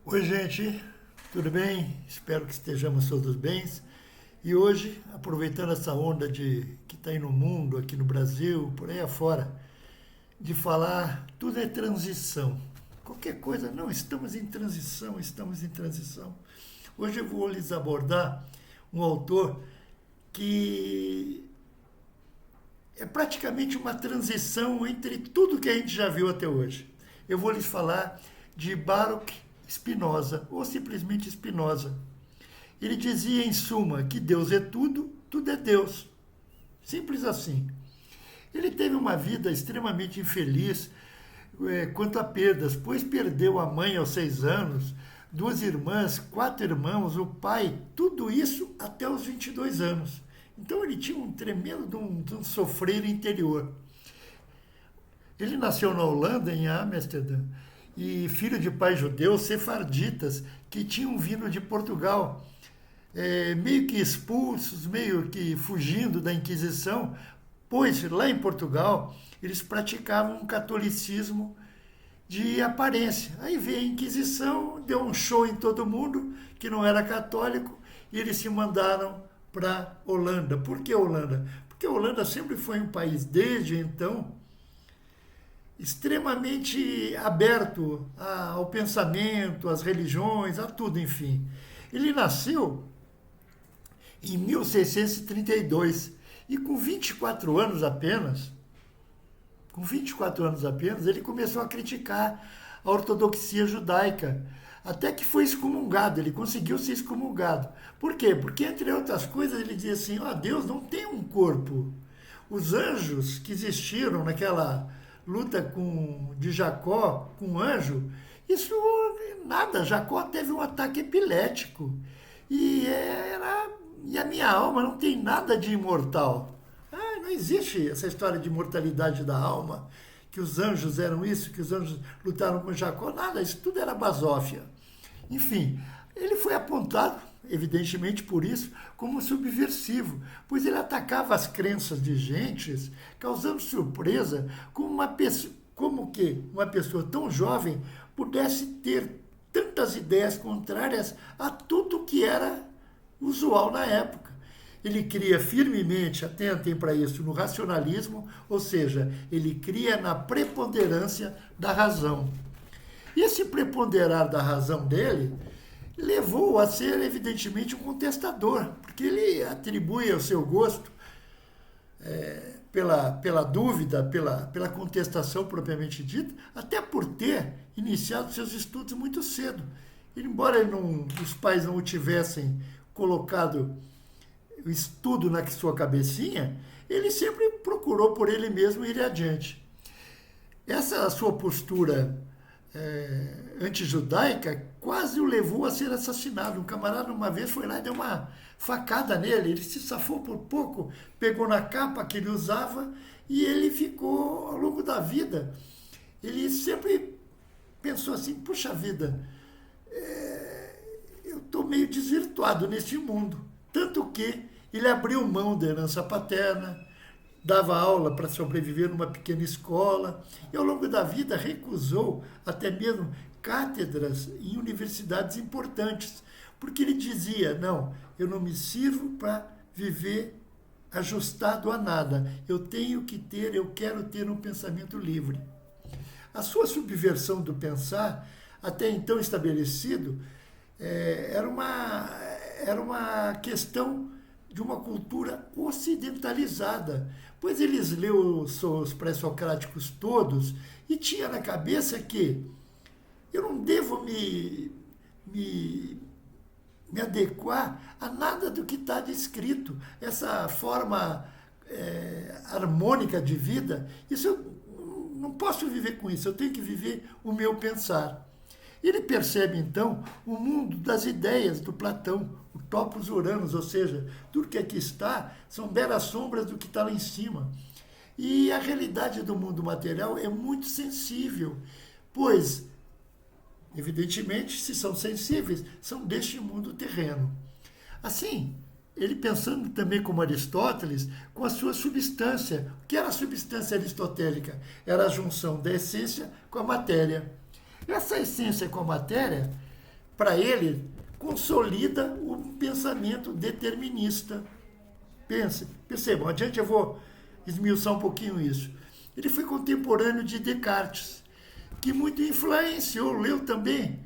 Oi, gente, tudo bem? Espero que estejamos todos bem. E hoje, aproveitando essa onda que está aí no mundo, aqui no Brasil, por aí afora, de falar tudo é transição. Qualquer coisa, não, estamos em transição, estamos em transição. Hoje eu vou lhes abordar um autor que é praticamente uma transição entre tudo que a gente já viu até hoje. Eu vou lhes falar de Baruch Spinoza, ou simplesmente Spinoza. Ele dizia, em suma, que Deus é tudo, tudo é Deus. Simples assim. Ele teve uma vida extremamente infeliz quanto a perdas, pois perdeu a mãe aos 6 anos, duas irmãs, 4 irmãos, o pai, tudo isso até os 22 anos. Então ele tinha um tremendo de um sofrer interior. Ele nasceu na Holanda, em Amsterdã, e filho de pais judeus sefarditas que tinham vindo de Portugal, meio que expulsos, meio que fugindo da Inquisição, pois lá em Portugal eles praticavam um catolicismo de aparência. Aí veio a Inquisição, deu um show em todo mundo que não era católico e eles se mandaram para Holanda. Por que Holanda? Porque a Holanda sempre foi um país, desde então, extremamente aberto ao pensamento, às religiões, a tudo, enfim. Ele nasceu em 1632 e com 24 anos apenas, ele começou a criticar a ortodoxia judaica, até que foi excomungado, ele conseguiu ser excomungado. Por quê? Porque, entre outras coisas, ele dizia assim, Deus não tem um corpo. Os anjos que existiram naquela luta de Jacó com o anjo, isso nada, Jacó teve um ataque epilético. E a minha alma não tem nada de imortal. Não existe essa história de imortalidade da alma, que os anjos eram isso, que os anjos lutaram com Jacó, nada, isso tudo era basófia. Enfim, ele foi apontado, evidentemente por isso, como subversivo, pois ele atacava as crenças de gentes, causando surpresa como que uma pessoa tão jovem pudesse ter tantas ideias contrárias a tudo que era usual na época. Ele cria firmemente, atentem para isso, no racionalismo, ou seja, ele cria na preponderância da razão. E esse preponderar da razão dele levou a ser, evidentemente, um contestador, porque ele atribui ao seu gosto, pela dúvida, pela contestação propriamente dita, até por ter iniciado seus estudos muito cedo. Embora os pais não o tivessem colocado o estudo na sua cabecinha, ele sempre procurou por ele mesmo ir adiante. Essa sua postura antijudaica quase o levou a ser assassinado. Um camarada uma vez foi lá e deu uma facada nele, ele se safou por pouco, pegou na capa que ele usava e ele ficou, ao longo da vida, ele sempre pensou assim, puxa vida, eu estou meio desvirtuado neste mundo. Tanto que ele abriu mão da herança paterna, dava aula para sobreviver numa pequena escola e, ao longo da vida, recusou até mesmo cátedras em universidades importantes, porque ele dizia, não, eu não me sirvo para viver ajustado a nada, eu quero ter um pensamento livre. A sua subversão do pensar, até então estabelecido, era uma questão de uma cultura ocidentalizada, pois eles leu os pré-socráticos todos e tinha na cabeça que eu não devo me adequar a nada do que está descrito. Essa forma harmônica de vida, isso eu não posso viver com isso, eu tenho que viver o meu pensar. Ele percebe, então, o mundo das ideias do Platão, o topos uranos, ou seja, tudo que aqui está são belas sombras do que está lá em cima. E a realidade do mundo material é muito sensível, pois, evidentemente, se são sensíveis, são deste mundo terreno. Assim, ele pensando também como Aristóteles, com a sua substância. O que era a substância aristotélica? Era a junção da essência com a matéria. Essa essência com a matéria para ele, consolida o pensamento determinista. Percebam, adiante eu vou esmiuçar um pouquinho isso. Ele foi contemporâneo de Descartes, que muito influenciou, leu também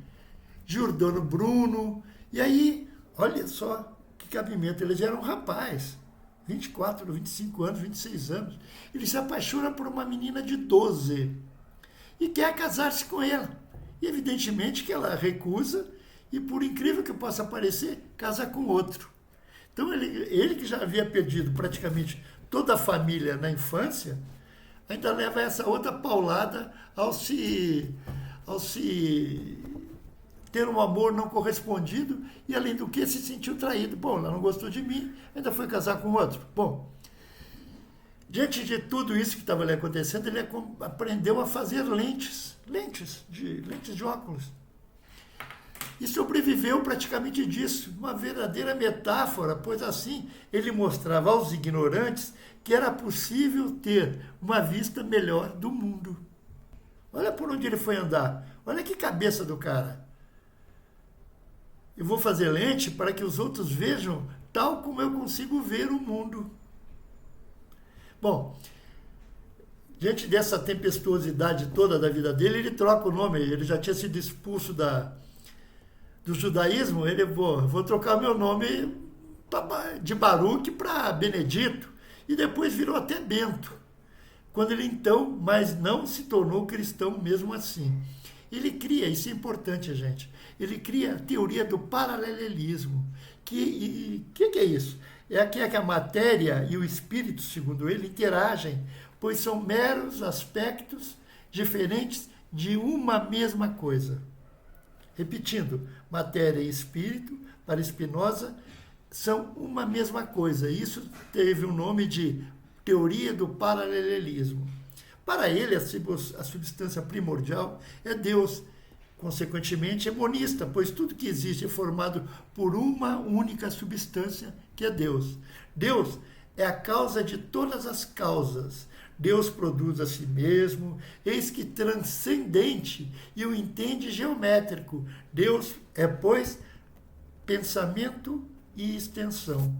Giordano Bruno, e aí, olha só que cabimento, ele já era um rapaz, 24, 25 anos, 26 anos, ele se apaixona por uma menina de 12 e quer casar-se com ela. E evidentemente que ela recusa e, por incrível que possa parecer, casa com outro. Então ele que já havia perdido praticamente toda a família na infância, ainda leva essa outra paulada ao se ter um amor não correspondido e, além do que, se sentiu traído. Bom, ela não gostou de mim, ainda foi casar com outro. Bom, diante de tudo isso que estava ali acontecendo, ele aprendeu a fazer lentes de óculos. E sobreviveu praticamente disso, uma verdadeira metáfora, pois assim ele mostrava aos ignorantes que era possível ter uma vista melhor do mundo. Olha por onde ele foi andar, olha que cabeça do cara. Eu vou fazer lente para que os outros vejam tal como eu consigo ver o mundo. Bom, diante dessa tempestuosidade toda da vida dele, ele troca o nome, ele já tinha sido expulso do judaísmo, ele vou trocar meu nome de Baruch para Benedito, e depois virou até Bento, quando ele então, mas não se tornou cristão mesmo assim. Ele cria, isso é importante, gente, ele cria a teoria do paralelismo. Que é isso? É que a matéria e o espírito, segundo ele, interagem, pois são meros aspectos diferentes de uma mesma coisa. Repetindo, matéria e espírito, para Spinoza, são uma mesma coisa. Isso teve o nome de teoria do paralelismo. Para ele, a substância primordial é Deus. Consequentemente, é monista, pois tudo que existe é formado por uma única substância, que é Deus. Deus é a causa de todas as causas. Deus produz a si mesmo, eis que transcendente e o entende geométrico. Deus é, pois, pensamento e extensão.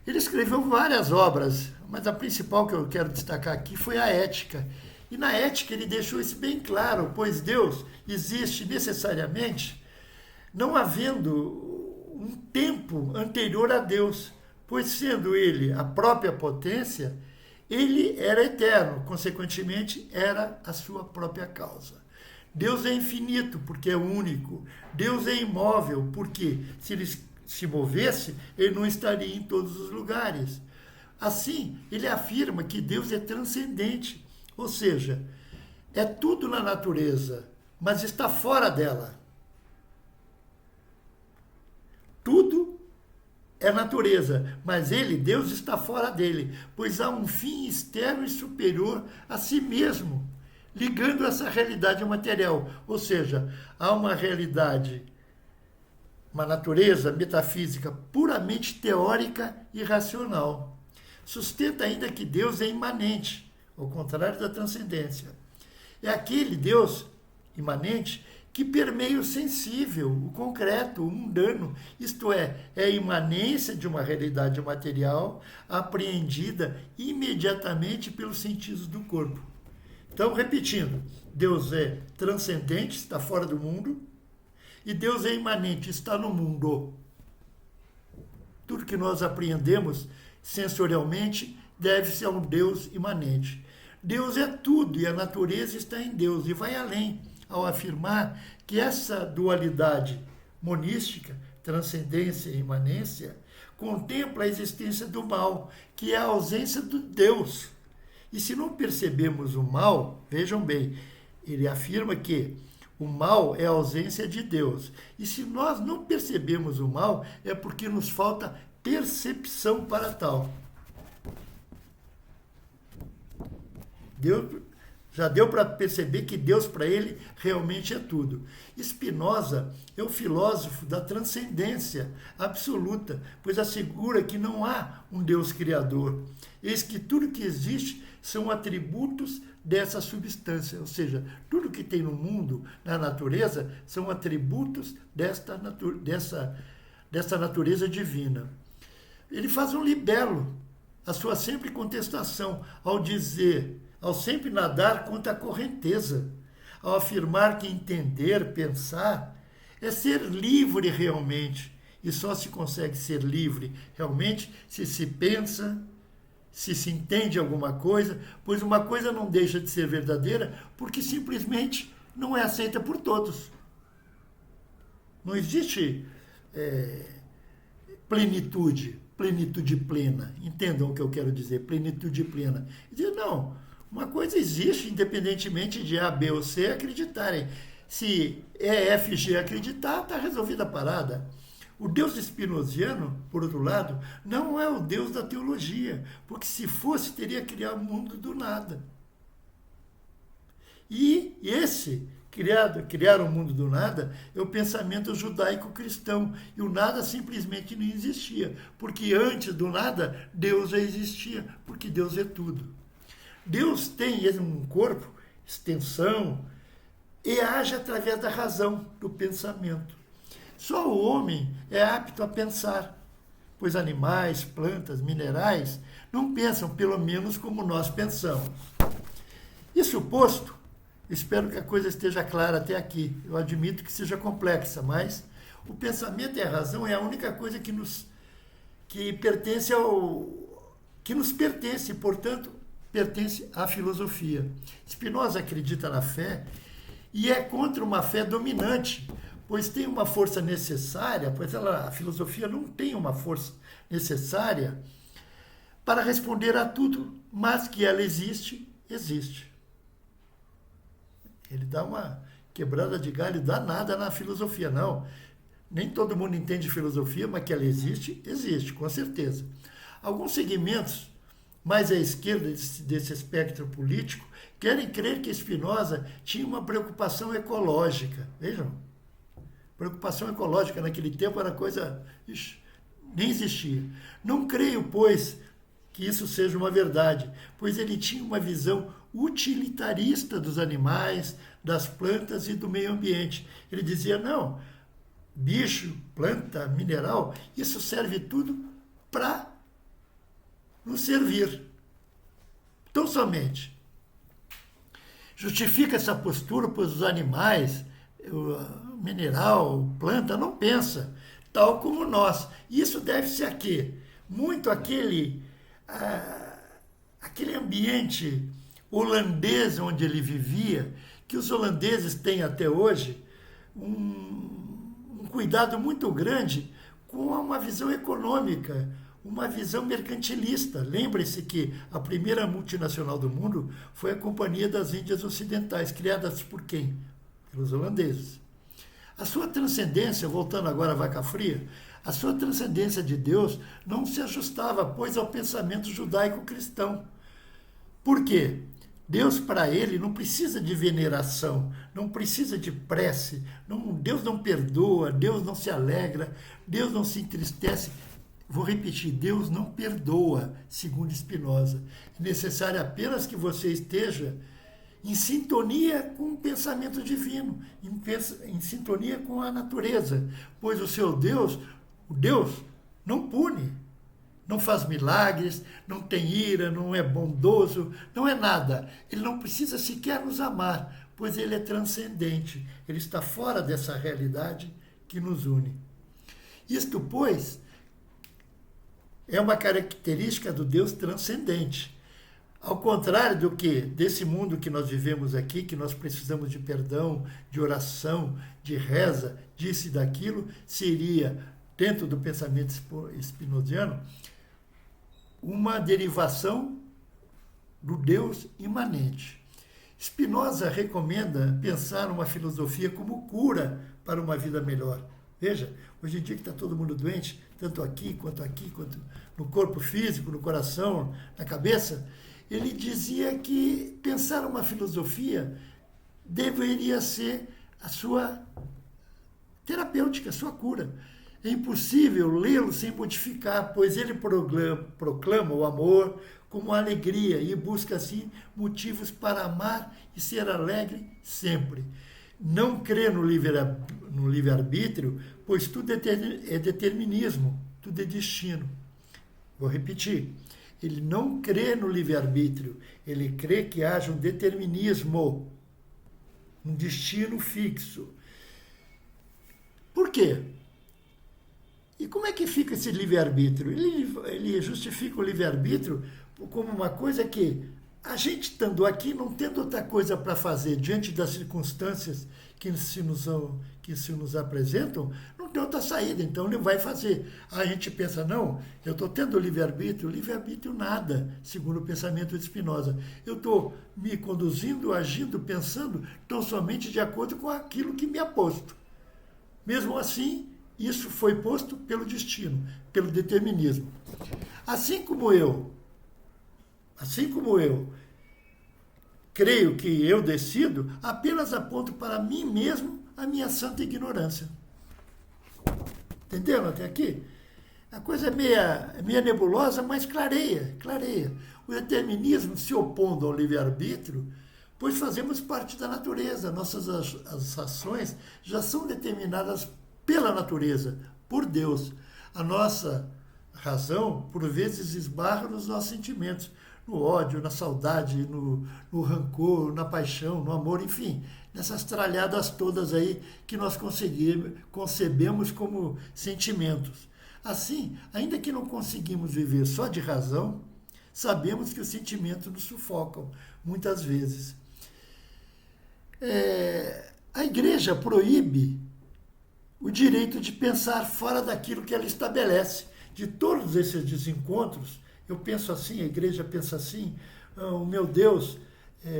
Ele escreveu várias obras, mas a principal que eu quero destacar aqui foi a Ética. E na Ética ele deixou isso bem claro, pois Deus existe necessariamente não havendo um tempo anterior a Deus, pois sendo ele a própria potência, ele era eterno, consequentemente era a sua própria causa. Deus é infinito porque é único. Deus é imóvel porque se ele se movesse, ele não estaria em todos os lugares. Assim, ele afirma que Deus é transcendente, ou seja, é tudo na natureza, mas está fora dela. Tudo é natureza, mas ele, Deus, está fora dele, pois há um fim externo e superior a si mesmo, ligando essa realidade material. Ou seja, há uma realidade, uma natureza metafísica puramente teórica e racional. Sustenta ainda que Deus é imanente, ao contrário da transcendência. É aquele Deus imanente que permeia o sensível, o concreto, o mundano, isto é a imanência de uma realidade material apreendida imediatamente pelos sentidos do corpo. Então, repetindo, Deus é transcendente, está fora do mundo, e Deus é imanente, está no mundo. Tudo que nós apreendemos sensorialmente deve-se a um Deus imanente. Deus é tudo e a natureza está em Deus, e vai além ao afirmar que essa dualidade monística, transcendência e imanência, contempla a existência do mal, que é a ausência do Deus. E se não percebemos o mal, vejam bem, ele afirma que o mal é a ausência de Deus. E se nós não percebemos o mal, é porque nos falta percepção para tal. Deus, Já deu para perceber que Deus para ele realmente é tudo. Spinoza é o filósofo da transcendência absoluta, pois assegura que não há um Deus criador. Eis que tudo que existe são atributos dessa substância, ou seja, tudo que tem no mundo, na natureza, são atributos dessa natureza divina. Ele faz um libelo, a sua sempre contestação, ao sempre nadar contra a correnteza, ao afirmar que entender, pensar, é ser livre realmente. E só se consegue ser livre realmente se pensa, se entende alguma coisa, pois uma coisa não deixa de ser verdadeira porque simplesmente não é aceita por todos. Não existe plenitude plena. Entendam o que eu quero dizer, plenitude plena. Dizer, não, uma coisa existe independentemente de A, B ou C acreditarem. Se EFG acreditar, está resolvida a parada. O Deus espinoziano, por outro lado, não é o Deus da teologia, porque se fosse, teria criado o mundo do nada. E criar o mundo do nada é o pensamento judaico-cristão. E o nada simplesmente não existia, porque antes do nada, Deus já existia, porque Deus é tudo. Deus tem um corpo, extensão, e age através da razão, do pensamento. Só o homem é apto a pensar, pois animais, plantas, minerais não pensam, pelo menos como nós pensamos. Isso posto, espero que a coisa esteja clara até aqui. Eu admito que seja complexa, mas o pensamento e a razão é a única coisa que nos pertence, portanto, pertence à filosofia. Spinoza acredita na fé e é contra uma fé dominante, pois tem uma força necessária, a filosofia não tem uma força necessária para responder a tudo, mas que ela existe. Ele dá uma quebrada de galho danada na filosofia, não. Nem todo mundo entende filosofia, mas que ela existe, com certeza. Alguns segmentos mais à esquerda desse espectro político querem crer que Spinoza tinha uma preocupação ecológica. Vejam, preocupação ecológica naquele tempo era coisa... nem existia. Não creio, pois, que isso seja uma verdade, pois ele tinha uma visão utilitarista dos animais, das plantas e do meio ambiente. Ele dizia, não, bicho, planta, mineral, isso serve tudo para nos servir. Então, somente. Justifica essa postura, pois os animais, o mineral, planta, não pensa, tal como nós. Isso deve-se a quê? Muito aquele ambiente holandês onde ele vivia, que os holandeses têm até hoje um cuidado muito grande com uma visão econômica, uma visão mercantilista. Lembre-se que a primeira multinacional do mundo foi a Companhia das Índias Ocidentais, criada por quem? Pelos holandeses. A sua transcendência, voltando agora à vaca fria, a sua transcendência de Deus não se ajustava, pois, ao pensamento judaico-cristão. Por quê? Deus, para ele, não precisa de veneração, não precisa de prece, Deus não perdoa, Deus não se alegra, Deus não se entristece. Vou repetir, Deus não perdoa, segundo Spinoza. É necessário apenas que você esteja em sintonia com o pensamento divino, em sintonia com a natureza, pois o seu Deus, o Deus, não pune, não faz milagres, não tem ira, não é bondoso, não é nada. Ele não precisa sequer nos amar, pois ele é transcendente, ele está fora dessa realidade que nos une. Isto, pois, é uma característica do Deus transcendente. Ao contrário desse mundo que nós vivemos aqui, que nós precisamos de perdão, de oração, de reza, disso e daquilo, seria, dentro do pensamento spinoziano, uma derivação do Deus imanente. Spinoza recomenda pensar uma filosofia como cura para uma vida melhor. Veja, hoje em dia que está todo mundo doente, tanto aqui, quanto no corpo físico, no coração, na cabeça, ele dizia que pensar uma filosofia deveria ser a sua terapêutica, a sua cura. É impossível lê-lo sem modificar, pois ele proclama o amor como alegria e busca, assim, motivos para amar e ser alegre sempre. Não crê no livre-arbítrio, pois tudo é determinismo, tudo é destino. Vou repetir. Ele não crê no livre-arbítrio, ele crê que haja um determinismo, um destino fixo. Por quê? E como é que fica esse livre-arbítrio? Ele justifica o livre-arbítrio como uma coisa que a gente estando aqui, não tendo outra coisa para fazer diante das circunstâncias que se nos apresentam, não tem outra saída, então ele vai fazer. A gente pensa, não, eu estou tendo livre-arbítrio nada, segundo o pensamento de Spinoza. Eu estou me conduzindo, agindo, pensando, tão somente de acordo com aquilo que me é posto. Mesmo assim, isso foi posto pelo destino, pelo determinismo. Assim como eu creio que eu decido, apenas aponto para mim mesmo a minha santa ignorância. Entenderam até aqui? A coisa é meia nebulosa, mas clareia. O determinismo se opondo ao livre-arbítrio, pois fazemos parte da natureza. Nossas as ações já são determinadas pela natureza, por Deus. A nossa razão, por vezes, esbarra nos nossos sentimentos, no ódio, na saudade, no rancor, na paixão, no amor, enfim, nessas tralhadas todas aí que nós concebemos como sentimentos. Assim, ainda que não conseguimos viver só de razão, sabemos que os sentimentos nos sufocam, muitas vezes. A igreja proíbe o direito de pensar fora daquilo que ela estabelece. De todos esses desencontros, eu penso assim, a igreja pensa assim, o meu Deus,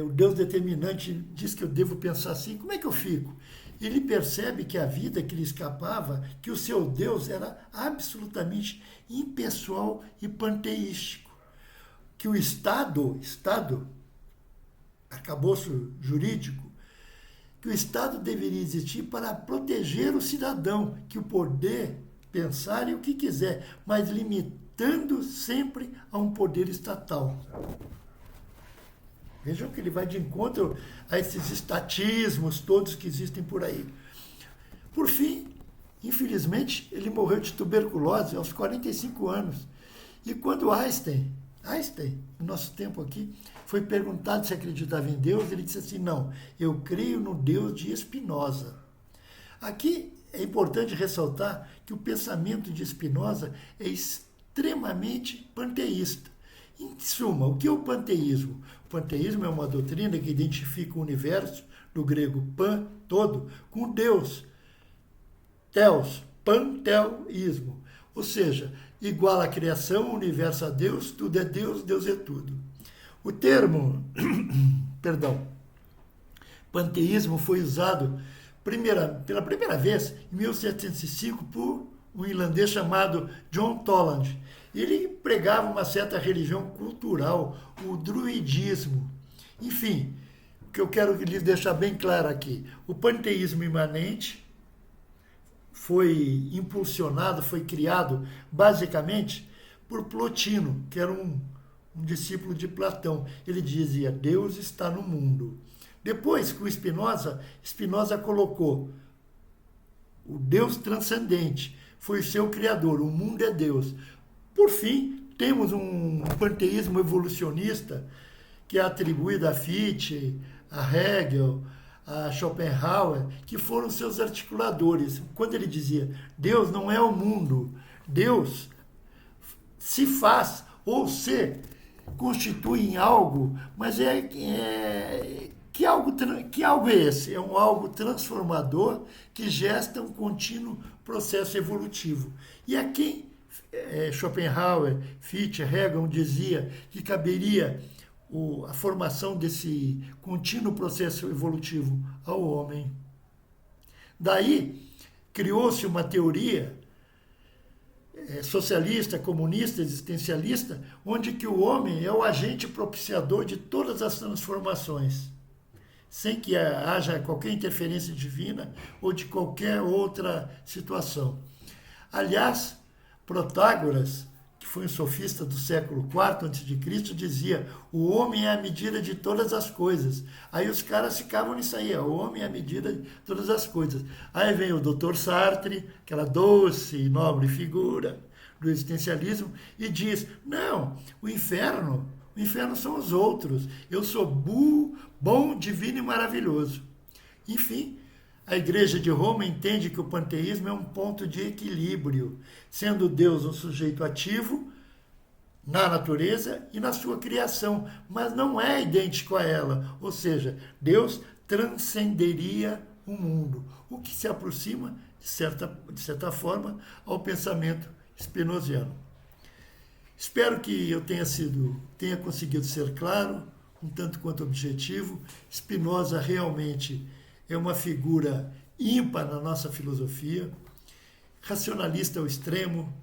o Deus determinante diz que eu devo pensar assim, como é que eu fico? Ele percebe que a vida que lhe escapava, que o seu Deus era absolutamente impessoal e panteístico. Que o Estado, arcabouço jurídico, que o Estado deveria existir para proteger o cidadão, que o poder pensar o que quiser, mas limitando sempre a um poder estatal. Vejam que ele vai de encontro a esses estatismos todos que existem por aí. Por fim, infelizmente, ele morreu de tuberculose aos 45 anos. E quando Einstein, no nosso tempo aqui, foi perguntado se acreditava em Deus, ele disse assim, não, eu creio no Deus de Spinoza. Aqui é importante ressaltar que o pensamento de Spinoza é extremamente panteísta. Em suma, o que é o panteísmo? O panteísmo é uma doutrina que identifica o universo, do grego pan, todo, com Deus. Theos, panteísmo. Ou seja, igual à criação, o universo a Deus, tudo é Deus, Deus é tudo. O termo, panteísmo foi usado pela primeira vez em 1705 por um irlandês chamado John Toland. Ele pregava uma certa religião cultural, o druidismo. Enfim, o que eu quero lhes deixar bem claro aqui, o panteísmo imanente foi impulsionado, foi criado basicamente por Plotino, que era um discípulo de Platão. Ele dizia, Deus está no mundo. Depois, com Spinoza colocou o Deus transcendente, foi o seu criador, o mundo é Deus. Por fim, temos um panteísmo evolucionista que é atribuído a Fichte, a Hegel, a Schopenhauer, que foram seus articuladores. Quando ele dizia, Deus não é o mundo, Deus se faz ou se constitui em algo, mas que algo é esse? É um algo transformador que gesta um contínuo processo evolutivo. E aqui Schopenhauer, Fichte, Hegel dizia que caberia a formação desse contínuo processo evolutivo ao homem. Daí criou-se uma teoria socialista, comunista, existencialista, onde que o homem é o agente propiciador de todas as transformações, sem que haja qualquer interferência divina ou de qualquer outra situação. Aliás, Protágoras, que foi um sofista do século IV a.C., dizia: o homem é a medida de todas as coisas. Aí os caras ficavam nisso aí: o homem é a medida de todas as coisas. Aí vem o Dr. Sartre, aquela doce e nobre figura do existencialismo, e diz: não, o inferno são os outros. Eu sou bom, divino e maravilhoso. Enfim, a Igreja de Roma entende que o panteísmo é um ponto de equilíbrio, sendo Deus um sujeito ativo na natureza e na sua criação, mas não é idêntico a ela, ou seja, Deus transcenderia o mundo, o que se aproxima, de certa forma, ao pensamento spinoziano. Espero que eu tenha conseguido ser claro, um tanto quanto objetivo. Spinoza realmente é uma figura ímpar na nossa filosofia, racionalista ao extremo,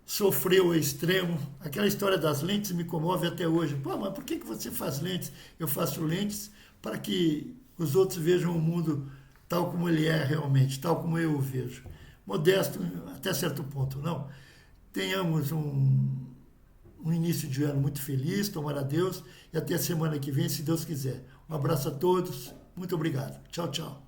sofreu ao extremo. Aquela história das lentes me comove até hoje. Pô, mas por que você faz lentes? Eu faço lentes para que os outros vejam o mundo tal como ele é realmente, tal como eu o vejo. Modesto até certo ponto, não. Tenhamos um início de ano muito feliz, tomara a Deus, e até a semana que vem, se Deus quiser. Um abraço a todos, muito obrigado. Tchau, tchau.